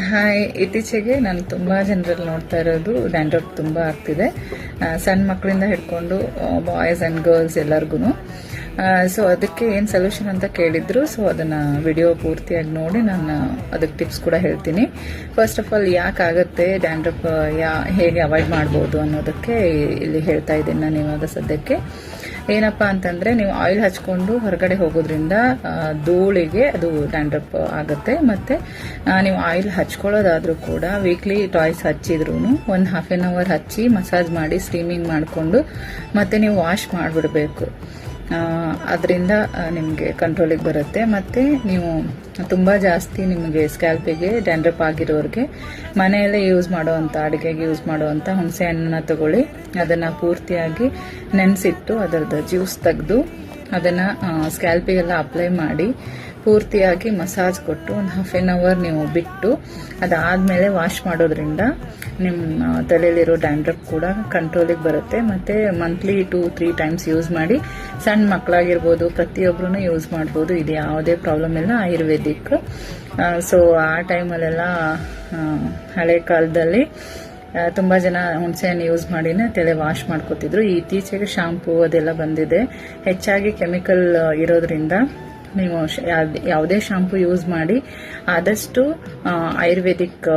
Hi, ಇತ್ತೀಚೆಗೆ ನಾನು ತುಂಬ ಜನರಲ್ಲಿ ನೋಡ್ತಾ ಇರೋದು ಡ್ಯಾಂಡ್ರಫ್ ತುಂಬ ಆಗ್ತಿದೆ. ಸಣ್ಣ ಮಕ್ಕಳಿಂದ ಹಿಡ್ಕೊಂಡು ಬಾಯ್ಸ್ ಆ್ಯಂಡ್ ಗರ್ಲ್ಸ್ ಎಲ್ಲರಿಗೂ. ಸೊ ಅದಕ್ಕೆ ಏನು ಸೊಲ್ಯೂಷನ್ ಅಂತ ಕೇಳಿದ್ರು. ಸೊ ಅದನ್ನು ವಿಡಿಯೋ ಪೂರ್ತಿಯಾಗಿ ನೋಡಿ ನಾನು ಅದಕ್ಕೆ ಟಿಪ್ಸ್ ಕೂಡ ಹೇಳ್ತೀನಿ. ಫಸ್ಟ್ ಆಫ್ ಆಲ್ ಯಾಕಾಗುತ್ತೆ ಡ್ಯಾಂಡ್ರಫ್, ಹೇಗೆ ಅವಾಯ್ಡ್ ಮಾಡ್ಬೋದು ಅನ್ನೋದಕ್ಕೆ ಇಲ್ಲಿ ಹೇಳ್ತಾ ಇದ್ದೀನಿ ನಾನು ಇವಾಗ ಸದ್ಯಕ್ಕೆ. ಏನಪ್ಪಾ ಅಂತಂದ್ರೆ, ನೀವು ಆಯಿಲ್ ಹಚ್ಕೊಂಡು ಹೊರಗಡೆ ಹೋಗೋದ್ರಿಂದ ಧೂಳಿಗೆ ಅದು ಡ್ಯಾಂಡ್ರಫ್ ಆಗುತ್ತೆ. ಮತ್ತೆ ನೀವು ಆಯಿಲ್ ಹಚ್ಕೊಳ್ಳೋದಾದ್ರೂ ಕೂಡ ವೀಕ್ಲಿ ಟಾಯ್ಸ್ ಹಚ್ಚಿದ್ರು ಒಂದು ಹಾಫ್ ಆನ್ ಅವರ್ ಹಚ್ಚಿ ಮಸಾಜ್ ಮಾಡಿ ಸ್ಟೀಮಿಂಗ್ ಮಾಡಿಕೊಂಡು ಮತ್ತೆ ನೀವು ವಾಶ್ ಮಾಡಿಬಿಡ್ಬೇಕು. ಅದರಿಂದ ನಿಮಗೆ ಕಂಟ್ರೋಲಿಗೆ ಬರುತ್ತೆ. ಮತ್ತು ನೀವು ತುಂಬ ಜಾಸ್ತಿ ನಿಮಗೆ ಸ್ಕ್ಯಾಲ್ಪಿಗೆ ಡ್ಯಾಂಡ್ರಫ್ ಆಗಿರೋರಿಗೆ ಮನೆಯಲ್ಲೇ ಯೂಸ್ ಮಾಡುವಂಥ, ಅಡುಗೆಗೆ ಯೂಸ್ ಮಾಡುವಂಥ ಹುಣಸೆ ಹಣ್ಣನ್ನ ತಗೊಳ್ಳಿ. ಅದನ್ನು ಪೂರ್ತಿಯಾಗಿ ನೆನೆಸಿಟ್ಟು ಅದರದ್ದು ಜ್ಯೂಸ್ ತೆಗೆದು ಅದನ್ನು ಸ್ಕ್ಯಾಲ್ಪಿಗೆಲ್ಲ ಅಪ್ಲೈ ಮಾಡಿ ಪೂರ್ತಿಯಾಗಿ ಮಸಾಜ್ ಕೊಟ್ಟು ಒಂದು ಹಾಫ್ ಆನ್ ಅವರ್ ನೀವು ಬಿಟ್ಟು ಅದಾದಮೇಲೆ ವಾಶ್ ಮಾಡೋದ್ರಿಂದ ನಿಮ್ಮ ತಲೆಯಲ್ಲಿರೋ ಡ್ಯಾಂಡ್ರಫ್ ಕೂಡ ಕಂಟ್ರೋಲಿಗೆ ಬರುತ್ತೆ. ಮತ್ತು ಮಂತ್ಲಿ 2-3 ಟೈಮ್ಸ್ ಯೂಸ್ ಮಾಡಿ. ಸಣ್ಣ ಮಕ್ಕಳಾಗಿರ್ಬೋದು, ಪ್ರತಿಯೊಬ್ಬರೂ ಯೂಸ್ ಮಾಡ್ಬೋದು. ಇದು ಯಾವುದೇ ಪ್ರಾಬ್ಲಮ್ ಇಲ್ಲ, ಆಯುರ್ವೇದಿಕ್. ಸೊ ಆ ಟೈಮಲ್ಲೆಲ್ಲ ಹಳೆ ಕಾಲದಲ್ಲಿ ತುಂಬ ಜನ ಹುಣಸೆಹಣ್ಣು ಯೂಸ್ ಮಾಡಿನೇ ತಲೆ ವಾಶ್ ಮಾಡ್ಕೋತಿದ್ರು. ಇತ್ತೀಚೆಗೆ ಶಾಂಪೂ ಅದೆಲ್ಲ ಬಂದಿದೆ. ಹೆಚ್ಚಾಗಿ ಕೆಮಿಕಲ್ ಇರೋದ್ರಿಂದ ನೀವು ಯಾವುದೇ ಶಾಂಪೂ ಯೂಸ್ ಮಾಡಿ ಆದಷ್ಟು ಆಯುರ್ವೇದಿಕ್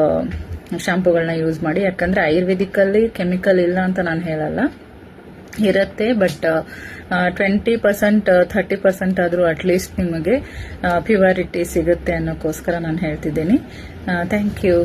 ಶಾಂಪೂಗಳನ್ನ ಯೂಸ್ ಮಾಡಿ. ಯಾಕಂದ್ರೆ ಆಯುರ್ವೇದಿಕ್ ಅಲ್ಲಿ ಕೆಮಿಕಲ್ ಇಲ್ಲ ಅಂತ ನಾನು ಹೇಳಲ್ಲ, ಇರುತ್ತೆ. ಬಟ್ 20% 30% ಆದರೂ ಅಟ್ಲೀಸ್ಟ್ ನಿಮಗೆ ಪ್ಯೂರಿಟಿ ಸಿಗುತ್ತೆ ಅನ್ನೋಕ್ಕೋಸ್ಕರ ನಾನು ಹೇಳ್ತಿದ್ದೀನಿ. Thank you.